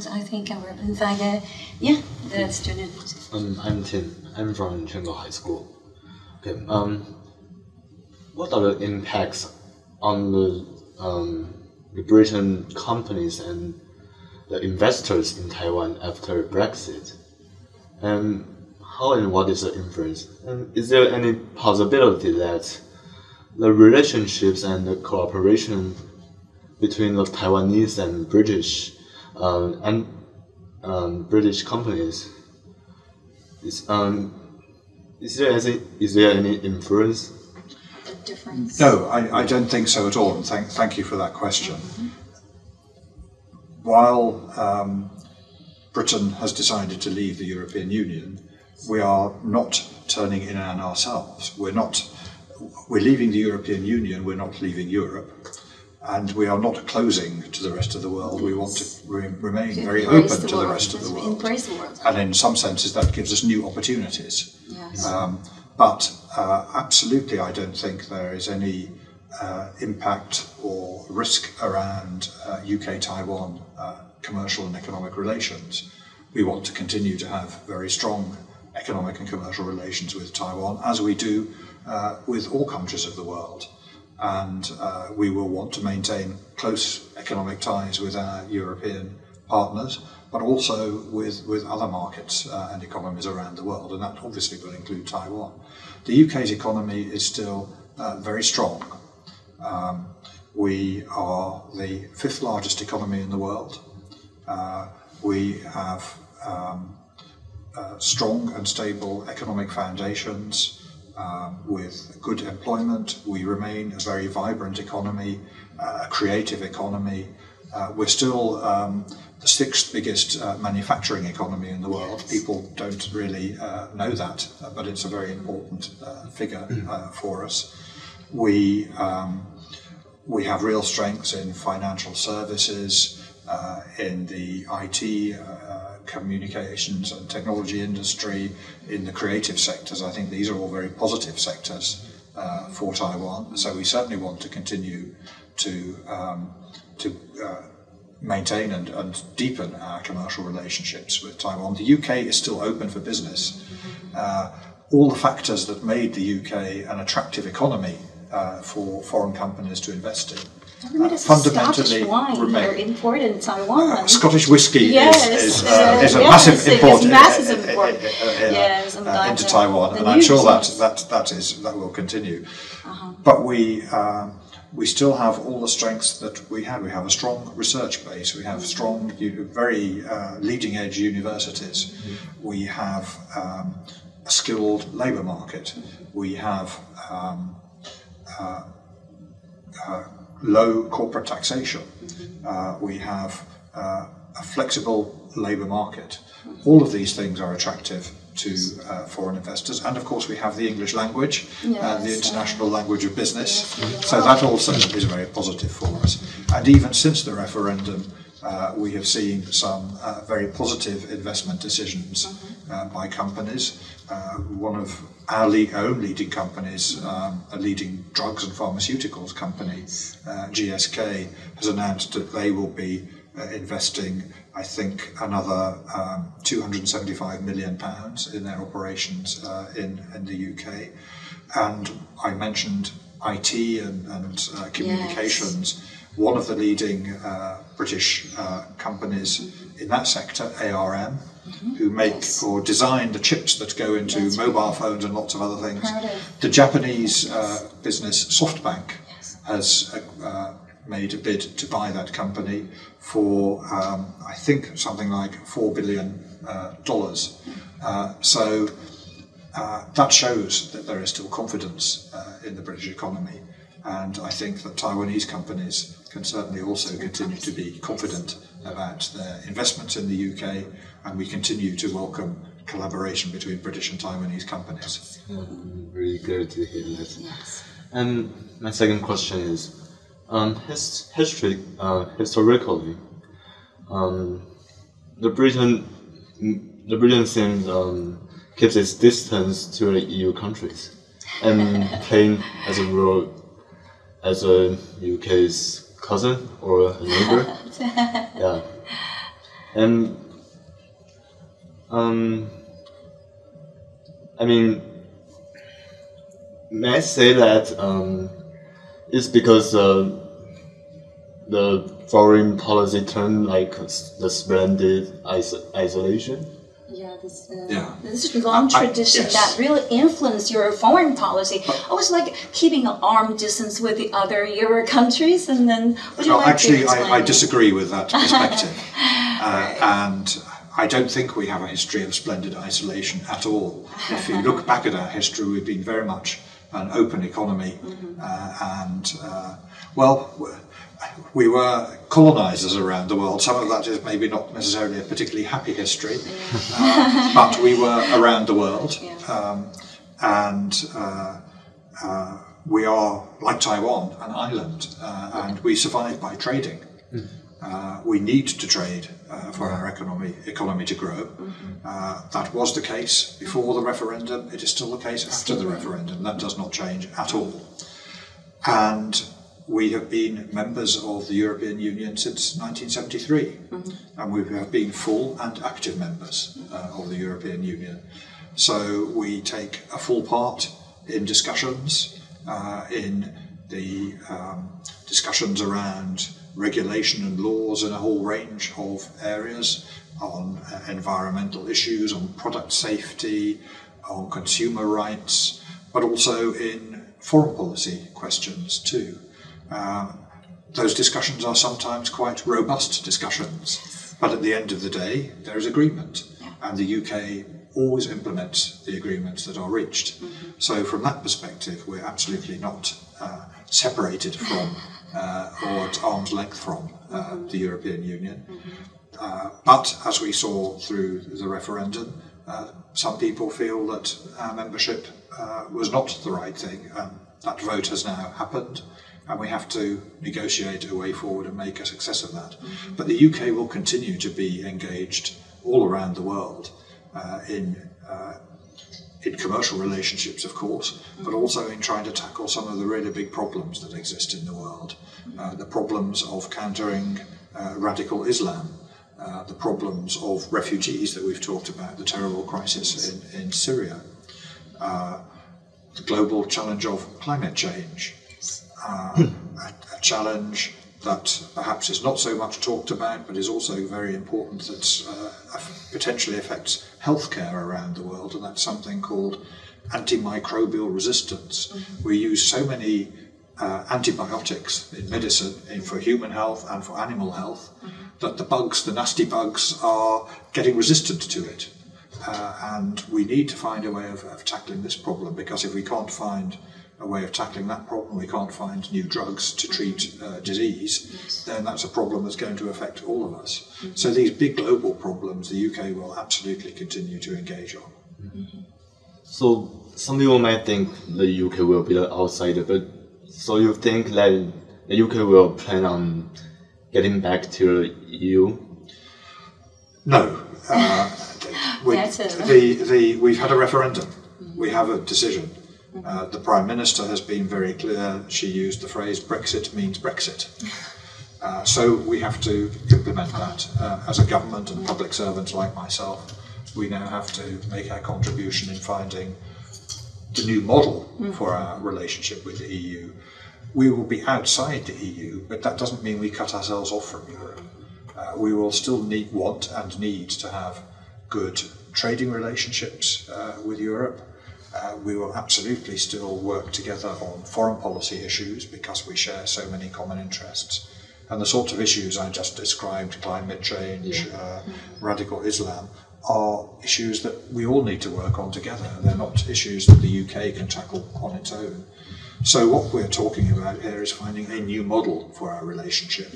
and I think our invaga, yeah, the student. I'm Tim. I'm from Chengdu High School. Okay. What are the impacts on the Britain companies and the investors in Taiwan after Brexit? And how and what is the influence? And is there any possibility that the relationships and the cooperation between the Taiwanese and British British companies is there any influence? The difference? No, I don't think so at all. And thank you for that question. While Britain has decided to leave the European Union, we are not turning in on ourselves. We're leaving the European Union, we're not leaving Europe, and we are not closing to the rest of the world. We want to remain very open to the rest of the world. And in some senses that gives us new opportunities. Yes. But absolutely I don't think there is any impact or risk around UK-Taiwan commercial and economic relations. We want to continue to have very strong economic and commercial relations with Taiwan, as we do with all countries of the world. And we will want to maintain close economic ties with our European partners, but also with other markets and economies around the world, and that obviously will include Taiwan. The UK's economy is still very strong. We are the 5th largest economy in the world. We have strong and stable economic foundations with good employment. We remain a very vibrant economy, a creative economy. We're still the 6th biggest manufacturing economy in the world. People don't really know that, but it's a very important figure for us. We have real strengths in financial services, in the IT, communications and technology industry, in the creative sectors. I think these are all very positive sectors for Taiwan. So we certainly want to continue to maintain and deepen our commercial relationships with Taiwan. The UK is still open for business. All the factors that made the UK an attractive economy for foreign companies to invest in fundamentally Scottish wine remain. are imported in Taiwan. Scottish whiskey is a yes, massive import into Taiwan, and I'm sure that will continue. But we still have all the strengths that we had. We have a strong research base. We have strong, very leading edge universities. We have a skilled labour market. We have low corporate taxation. We have a flexible labour market. All of these things are attractive to foreign investors, and of course we have the English language, the international language of business, so that also is very positive for us. And even since the referendum, we have seen some very positive investment decisions by companies. One of our own leading companies, a leading drugs and pharmaceuticals company, GSK, has announced that they will be investing, I think, another £275 million in their operations in the UK. And I mentioned IT and communications. One of the leading British companies in that sector, ARM, who make or design the chips that go into mobile phones and lots of other things. The Japanese business SoftBank has made a bid to buy that company for, I think, something like $4 billion. So that shows that there is still confidence in the British economy. And I think that Taiwanese companies can certainly also continue to be confident about their investments in the UK, and we continue to welcome collaboration between British and Taiwanese companies. Really good to hear that. Yes. And my second question is, historically, the Britain seems keeps its distance to the EU countries and playing as a role as a UK's cousin or a neighbor. And I mean, may I say that it's because the foreign policy turned like the splendid isolation? Yeah, this long tradition yes. that really influenced your foreign policy. Always like keeping an arm distance with the other Euro countries, and then would you Well, like actually, to explain I it? disagree with that perspective, Right. and I don't think we have a history of splendid isolation at all. If you look back at our history, we've been very much an open economy, we were colonizers around the world. Some of that is maybe not necessarily a particularly happy history, but we were around the world, we are, like Taiwan, an island, and we survive by trading. We need to trade for our economy to grow. That was the case before the referendum. It is still the case after the referendum. That does not change at all. And we have been members of the European Union since 1973, and we have been full and active members of the European Union. So we take a full part in discussions, in the discussions around regulation and laws in a whole range of areas, on environmental issues, on product safety, on consumer rights, but also in foreign policy questions too. Those discussions are sometimes quite robust discussions, but at the end of the day there is agreement, and the UK always implements the agreements that are reached. So from that perspective we're absolutely not separated from or at arm's length from the European Union. But as we saw through the referendum, some people feel that our membership was not the right thing, and that vote has now happened, and we have to negotiate a way forward and make a success of that. But the UK will continue to be engaged all around the world in commercial relationships, of course, but also in trying to tackle some of the really big problems that exist in the world. The problems of countering radical Islam, the problems of refugees that we've talked about, the terrible crisis in Syria, the global challenge of climate change, a challenge that perhaps is not so much talked about but is also very important, that potentially affects healthcare around the world, and that's something called antimicrobial resistance. We use so many antibiotics in medicine, for human health and for animal health, that the bugs, the nasty bugs, are getting resistant to it. And we need to find a way of tackling this problem, because if we can't find a way of tackling that problem, we can't find new drugs to treat disease, then that's a problem that's going to affect all of us. So these big global problems the UK will absolutely continue to engage on. So some people might think the UK will be the outsider, but so you think that the UK will plan on getting back to the EU? No. We've had a referendum. We have a decision. The Prime Minister has been very clear. She used the phrase Brexit means Brexit. So we have to implement that. As a government and public servants like myself, we now have to make our contribution in finding the new model for our relationship with the EU. We will be outside the EU, but that doesn't mean we cut ourselves off from Europe. We will still want and need to have good trading relationships with Europe. We will absolutely still work together on foreign policy issues because we share so many common interests. And the sorts of issues I just described, climate change, radical Islam, are issues that we all need to work on together. They're not issues that the UK can tackle on its own. So what we're talking about here is finding a new model for our relationship.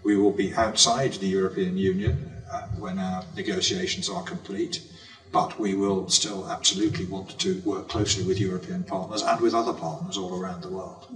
We will be outside the European Union when our negotiations are complete, but we will still absolutely want to work closely with European partners and with other partners all around the world.